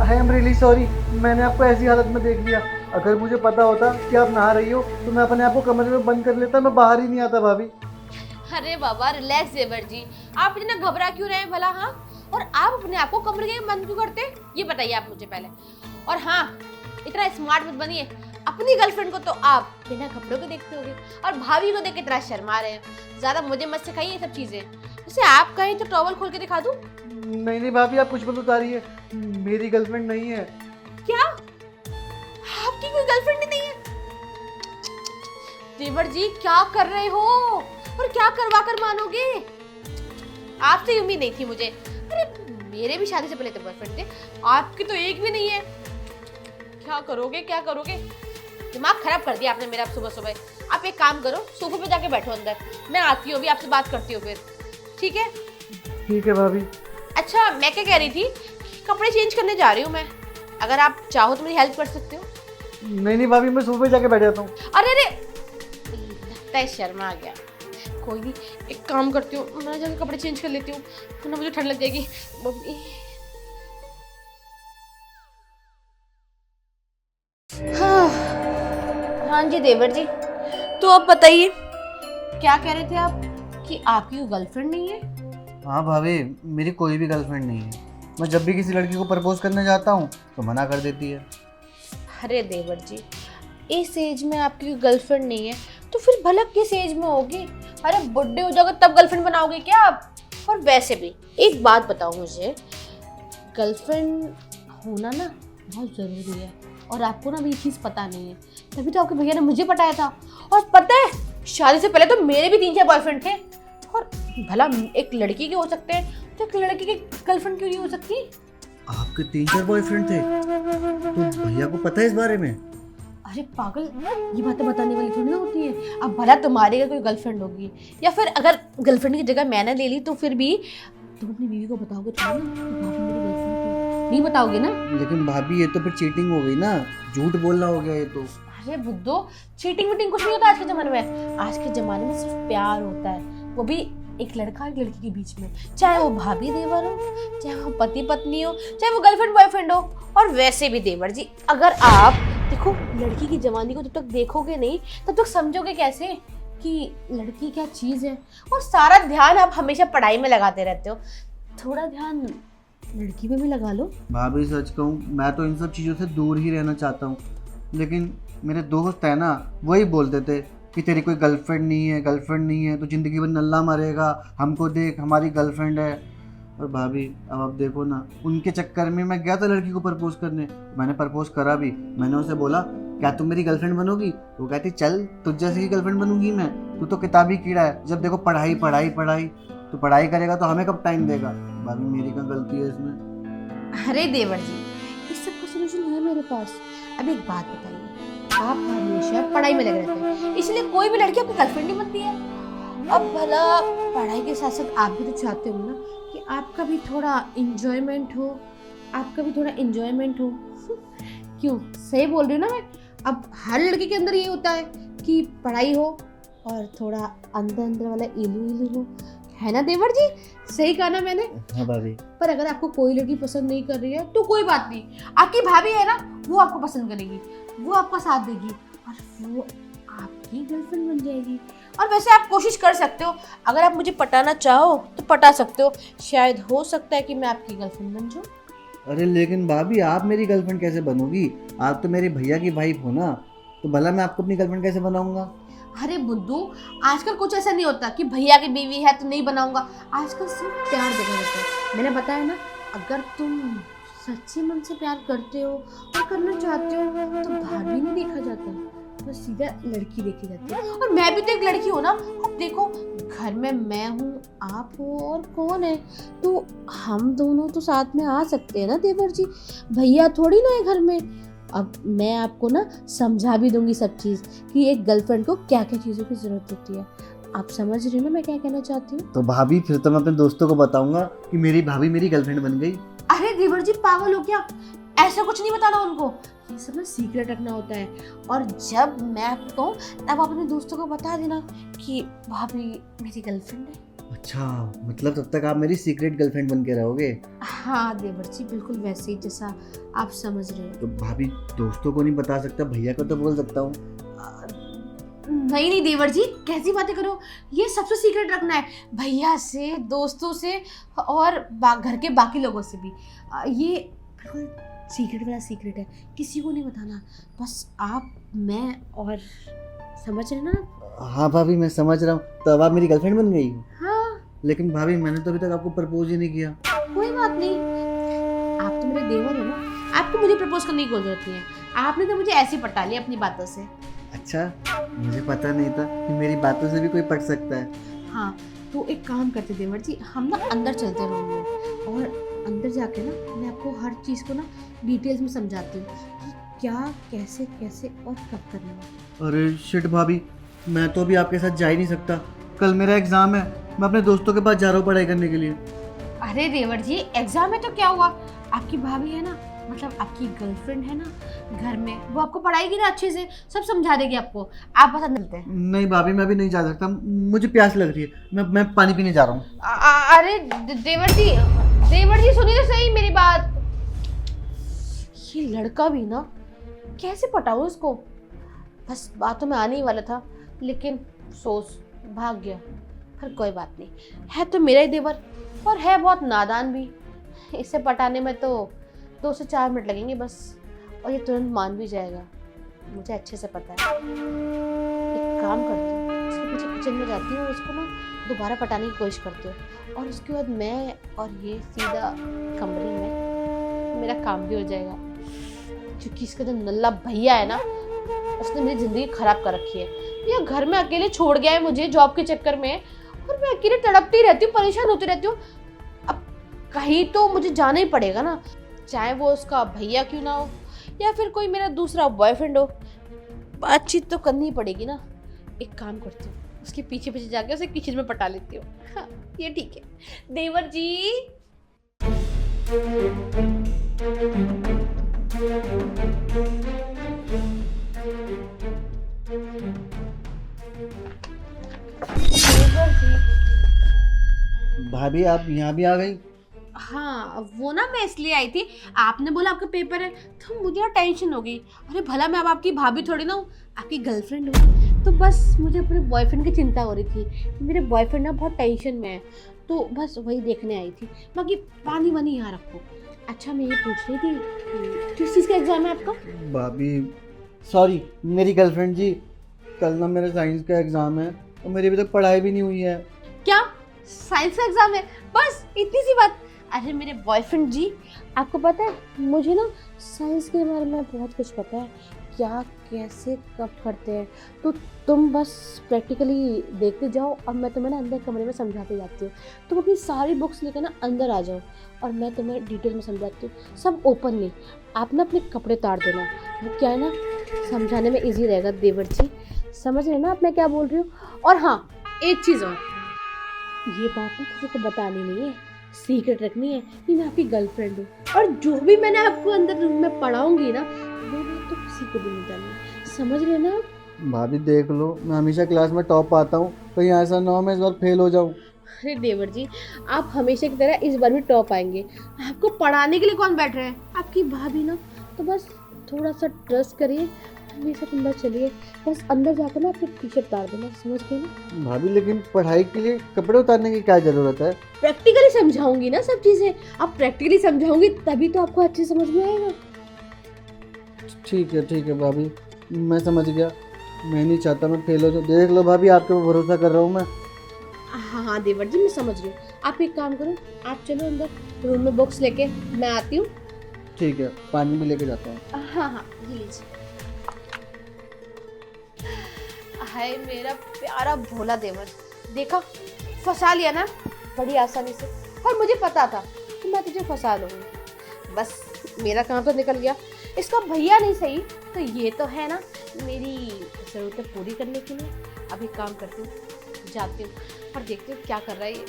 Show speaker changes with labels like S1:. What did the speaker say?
S1: I am really sorry, मैंने आपको ऐसी हालत में देख लिया। अगर मुझे पता होता कि आप नहा रही हो तो मैं अपने आप को कमरे में बंद कर लेता, मैं बाहर ही नहीं आता भाभी।
S2: अरे बाबा रिलैक्स देवर जी, आप इतना घबरा क्यों रहे हैं भला? हाँ, और आप अपने आप को कमरे में बंद क्यों करते हैं ये बताइए आप मुझे पहले। और हाँ, इतना स्मार्ट मत बनिए, अपनी गर्लफ्रेंड को तो आप बिना कपड़ों के देखते होंगे और भाभी को देख के इतना शर्मा रहे हैं। ज्यादा मुझे मत सिखाइए ये सब चीजें। वैसे आप कहीं तो टॉवल खोल के दिखा दूं?
S1: नहीं नहीं भाभी, आप कुछ मत उतारिए, मेरी गर्लफ्रेंड नहीं है।
S2: क्या आपकी कोई गर्लफ्रेंड नहीं है? देवर जी क्या कर रहे हो और क्या करवा कर मानोगे? आपसे उम्मीद नहीं थी मुझे। अरे मेरे भी शादी से पहले तो बॉयफ्रेंड थे, आपकी तो एक भी नहीं है। क्या करोगे क्या करोगे? दिमाग खराब कर दिया आपने मेरा सुबह सुबह। आप एक काम करो, सोफे पे जाके बैठो अंदर, मैं आती हूँ अभी, आपसे बात करती हूँ फिर। ठीक है?
S1: ठीक है भाभी।
S2: अच्छा मैं क्या कह रही थी, कपड़े चेंज करने जा रही हूँ मैं, अगर आप चाहो तो मेरी हेल्प कर सकते हो।
S1: नहीं नहीं भाभी, मैं सोफे जाके बैठ जाता हूँ।
S2: अरे अरे लगता है शर्मा आ गया। कोई नहीं, एक काम करती हूँ, मैं जाकर कपड़े चेंज कर लेती हूँ, वरना मुझे ठंड लग जाएगी। हाँ हाँ जी देवर जी, तो अब बताइए क्या कह रहे थे आप कि आपकी कोई गर्लफ्रेंड नहीं है?
S1: हाँ भाभी, मेरी कोई भी गर्लफ्रेंड नहीं है। मैं जब भी किसी लड़की को प्रपोज करने जाता हूँ तो मना कर देती है।
S2: अरे देवर जी, इस एज में आपकी कोई गर्लफ्रेंड नहीं है तो फिर भला किस एज में होगी? अरे बुढ़े हो जाओगे तब गर्लफ्रेंड बनाओगे क्या आप? और वैसे भी एक बात बताओ मुझे, गर्लफ्रेंड होना ना बहुत ज़रूरी है और आपको ना अभी ये चीज़ पता नहीं है, तभी तो आपके भैया ने मुझे पटाया था। और पता है, शादी से पहले तो मेरे भी 3-4 बॉयफ्रेंड थे। और भला एक लड़की के हो सकते हैं तो एक लड़की की गर्लफ्रेंड क्यों नहीं हो सकती?
S1: आपके 3-4 बॉयफ्रेंड थे? तो भैया को पता है इस बारे में?
S2: अरे पागल, ये बातें बताने वाली थोड़ी ना होती है। अब भला तुम्हारी अगर कोई गर्लफ्रेंड होगी या फिर अगर गर्लफ्रेंड की जगह मैंने ले ली तो फिर भी तुम अपनी बीवी को बताओगे थोड़ी ना कि भाभी मेरी गर्लफ्रेंड थी? नहीं बताओगे ना?
S1: लेकिन भाभी ये तो फिर चीटिंग हो गई ना, झूठ बोलना हो गया ये तो।
S2: अरे बुद्धो, चीटिंग वीटिंग कुछ नहीं होता आज के ज़माने में। आज के ज़माने में सिर्फ प्यार होता है, वो भी एक लड़का एक लड़की के बीच में, चाहे वो भाभी देवर हो, चाहे वो पति पत्नी हो, चाहे वो गर्लफ्रेंड बॉयफ्रेंड हो। और वैसे भी देवर जी, अगर आप देखो लड़की की जवानी को जब तक देखोगे नहीं तब तक समझोगे कैसे कि लड़की क्या चीज़ है। और सारा ध्यान आप हमेशा पढ़ाई में लगाते रहते हो, थोड़ा ध्यान लड़की में भी लगा लो।
S1: भाभी सच कहूँ, मैं तो इन सब चीज़ों से दूर ही रहना चाहता हूँ, लेकिन मेरे दोस्त है ना, वही बोलते थे कि तेरी कोई गर्लफ्रेंड नहीं है तो ज़िंदगी भर नल्ला मरेगा, हमको देख हमारी गर्लफ्रेंड है। और भाभी अब आप देखो ना, उनके चक्कर में मैं गया था लड़की को प्रपोज करने, मैंने प्रपोज करा भी। मैंने उसे बोला क्या तुम मेरी गर्लफ्रेंड बनोगी? वो कहती चल तुझ जैसी ही गर्लफ्रेंड बनूंगी मैं, तू तो किताबी कीड़ा है, जब देखो पढ़ाई पढ़ाई पढ़ाई। तो पढ़ाई करेगा तो हमें कब टाइम देगा? भाभी मेरी क्या गलती है इसमें?
S2: अरे देवर जी, इस सब का सोल्यूशन है मेरे पास। अब एक बात बताइए, आप हमेशा पढ़ाई में लगे रहते हैं, इसलिए कोई भी लड़की आपकी गर्लफ्रेंड नहीं बनती है। अब भला पढ़ाई के साथ साथ आप भी तो चाहते हो ना कि आपका भी थोड़ा इंजॉयमेंट हो, क्यों सही बोल रही हूँ ना मैं? अब हर लड़के के अंदर ये होता है कि पढ़ाई हो और थोड़ा अंदर अंदर वाला इलू हो, है ना देवर जी? सही कहा ना मैंने?
S1: हाँ भाभी।
S2: पर अगर आपको कोई लड़की पसंद नहीं कर रही है तो कोई बात नहीं, आपकी भाभी है ना, वो आपको पसंद करेगी, वो आपका साथ देगी और वो आपकी गर्लफ्रेंड बन जाएगी। और वैसे आप कोशिश कर सकते हो, अगर आप मुझे पटाना चाहो तो पटा सकते हो, शायद हो सकता है कि मैं आपकी गर्लफ्रेंड बन जाऊँ।
S1: अरे लेकिन भाभी आप मेरी गर्लफ्रेंड कैसे बनोगी? आप तो मेरे भैया की वाइफ हो ना, तो भला मैं आपको अपनी गर्लफ्रेंड कैसे बनाऊंगा?
S2: अरे बुद्धू, आजकल कुछ ऐसा नहीं होता कि भैया की बीवी है तो नहीं बनाऊंगा। आजकल सिर्फ प्यार देखा जाता है। मैंने बताया ना, अगर तुम सच्चे मन से प्यार करते हो और करना चाहते हो तो भाभी नहीं देखा जाता, बस सीधा लड़की देखी जाती है। और मैं भी तो एक लड़की हूँ ना। अब देखो, घर में मैं हूँ, आप हो और कौन है, तो हम दोनों तो साथ में आ सकते हैं ना देवर जी? भैया थोड़ी ना है घर में। अब मैं आपको ना समझा भी दूंगी सब चीज़ कि एक गर्लफ्रेंड को क्या क्या चीज़ों की ज़रूरत होती है। आप समझ रहे हो ना मैं क्या कहना चाहती हूँ?
S1: तो भाभी फिर तो मैं अपने दोस्तों को बताऊंगा कि मेरी भाभी मेरी गर्लफ्रेंड बन गई।
S2: अरे देवर जी पागल हो क्या? ऐसा कुछ नहीं बताना उनको, ये सब ना सीक्रेट रखना होता है। और जब मैं आपको कहूँ तब आप अपने दोस्तों को बता देना कि भाभी मेरी गर्लफ्रेंड है।
S1: अच्छा, मतलब तब तक आप मेरी सीक्रेट गर्लफ्रेंड बन के रहोगे?
S2: हाँ देवर जी, बिल्कुल वैसे ही जैसा आप समझ रहे हो।
S1: तो भाभी दोस्तों को नहीं बता सकता, भैया को तो बोल सकता हूँ।
S2: नहीं नहीं देवर जी, कैसी बातें करो, ये सबसे सीक्रेट रखना है, भैया से, दोस्तों से और घर के बाकी लोगों से भी। ये बिल्कुल सीक्रेट वाला सीक्रेट है, किसी को नहीं बताना, बस आप, मैं और, समझ रहे ना?
S1: हाँ भाभी मैं समझ रहा हूँ, तो अब आप मेरी गर्लफ्रेंड बन गई?
S2: हाँ,
S1: लेकिन भाभी मैंने तो अभी तक आपको प्रपोज ही नहीं किया।
S2: कोई बात नहीं, आप तो मेरे देवर हो ना, आपको मुझे प्रपोज करने की कोई जरूरत नहीं है, आपने तो मुझे ऐसे ही पटा लिया अपनी बातों से।
S1: अच्छा, मुझे पता नहीं था कि मेरी बातों से भी कोई पट सकता है।
S2: हाँ, तो एक काम करते देवर जी, हम ना अंदर चलते रूम में, और अंदर जाके ना मैं आपको हर चीज़ को ना डिटेल्स में समझाती हूँ कि क्या कैसे कैसे और कब करना है।
S1: अरे शिट भाभी, मैं तो अभी आपके साथ जा ही नहीं सकता, कल मेरा एग्ज़ाम है, मैं अपने दोस्तों के पास जा रहा हूँ पढ़ाई करने के लिए।
S2: अरे देवर जी, एग्जाम है तो क्या हुआ, आपकी भाभी है ना, मतलब आपकी गर्लफ्रेंड है ना घर में, वो आपको पढ़ाएगी ना अच्छे से, सब समझा देगी आपको, आप बस अंदर मिलते हैं।
S1: नहीं भाभी, मैं अभी नहीं जा सकता, मुझे प्यास लग रही है, मैं पानी पीने जा रहा हूँ।
S2: अरे देवर जी सुनिए तो सही मेरी बात, ये लड़का भी ना, कैसे पटाऊं इसको, बस बातों में आने ही वाला था, लेकिन सोच भाग गया। पर कोई बात नहीं, है तो मेरा ही देवर और है बहुत नादान भी, इसे पटाने में तो 2 से 4 मिनट लगेंगे बस, और ये तुरंत मान भी जाएगा, मुझे अच्छे से पता है। एक काम करती हूँ, उसके पीछे किचन में जाती हूँ, उसको ना दोबारा पटाने की कोशिश करती हूँ, और उसके बाद मैं और ये सीधा कमरे में, मेरा काम भी हो जाएगा, क्योंकि इसका जो नल्ला भैया है ना, उसने मेरी ज़िंदगी ख़राब कर रखी है, ये घर में अकेले छोड़ गया है मुझे जॉब के चक्कर में, और मैं अकेले तड़पती रहती हूँ, परेशान होती रहती हूँ। अब कहीं तो मुझे जाना ही पड़ेगा ना, चाहे वो उसका भैया क्यों ना हो, या फिर कोई मेरा दूसरा बॉयफ्रेंड हो, बातचीत तो करनी ही पड़ेगी ना। एक काम करती हूँ, उसके पीछे पीछे जाके उसे किचन में पटा लेती हूँ। हाँ, ये ठीक है देवर जी। देवर जी,
S1: भाभी आप यहाँ भी आ गई?
S2: हाँ वो ना मैं इसलिए आई थी, आपने बोला आपका पेपर है तो मुझे यार टेंशन हो गई। अरे भला मैं अब आपकी भाभी थोड़ी ना हूँ, आपकी गर्लफ्रेंड हूँ, तो बस मुझे अपने बॉयफ्रेंड की चिंता हो रही थी, मेरे बॉयफ्रेंड ना बहुत टेंशन में है, तो बस वही देखने आई थी। बाकी पानी वानी यहाँ रखो। अच्छा मैं ये पूछ रही थी, किस चीज़ का एग्जाम है आपका?
S1: भाभी सॉरी मेरी गर्लफ्रेंड जी, कल ना मेरा साइंस का एग्ज़ाम है और मेरी अभी तक पढ़ाई भी नहीं हुई है।
S2: क्या साइंस का एग्जाम है, बस इतनी सी बात? अरे मेरे बॉयफ्रेंड जी, आपको पता है मुझे ना साइंस के बारे में बहुत कुछ पता है, क्या कैसे कब करते हैं, तो तुम बस प्रैक्टिकली देखते जाओ और मैं तुम्हें ना अंदर कमरे में समझाते जाती हूँ। तुम अपनी सारी बुक्स लेकर ना अंदर आ जाओ और मैं तुम्हें डिटेल में समझाती हूँ, सब ओपनली। आप ना अपने कपड़े उतार देना, वो क्या है ना समझाने में ईजी रहेगा देवर जी, समझ रहे ना आप मैं क्या बोल रही हूँ। और हाँ एक चीज़ और, ये बात ना किसी को बतानी नहीं है, सीक्रेट रखनी है कि मैं आपकी गर्लफ्रेंड हूँ, और जो भी मैंने आपको अंदर रूम में पढ़ाऊंगी ना वो बात तो किसी को भी नहीं जाननी, समझ रहे ना?
S1: भाभी देख लो, मैं हमेशा क्लास में टॉप आता हूँ, कहीं ऐसा ना हो मैं इस बार फेल हो जाऊँ।
S2: अरे देवर जी, आप हमेशा की तरह इस बार भी टॉप आएंगे, आपको पढ़ाने के लिए कौन बैठ रहा है, आपकी भाभी ना, तो बस थोड़ा सा ट्रस्ट करिए, हमेशा अंदर चलिए, बस अंदर जाकर ना अपनी टी शर्ट उतार देना, समझ गए ना?
S1: भाभी लेकिन पढ़ाई के लिए कपड़े उतारने की क्या ज़रूरत है?
S2: प्रैक्टिकली समझाऊंगी ना सब चीज़ें, आप प्रैक्टिकली समझाऊंगी तभी तो आपको अच्छे समझ में आएगा।
S1: ठीक है भाभी, मैं समझ गया, मैं नहीं चाहता मैं फेल हो जाऊँ। देख लो भाभी, आपके ऊपर भरोसा कर रहा हूँ मैं।
S2: हाँ देवर जी मैं समझ रही हूँ, आप एक काम करो, आप चलो अंदर रूम में बुक्स लेके, मैं आती हूँ।
S1: ठीक है, पानी भी लेके जाता हूँ।
S2: हाँ ये लीजिए। हाय मेरा प्यारा भोला देवर, देखा फंसा लिया ना बड़ी आसानी से, और मुझे पता था कि मैं तुझे फंसा लूँगी, बस मेरा काम तो निकल गया। इसका भैया नहीं सही तो ये तो है ना मेरी ज़रूरतें पूरी करने के लिए। अब एक काम करती हूँ, जाती हूँ और देखती हूँ क्या कर रहा है ये।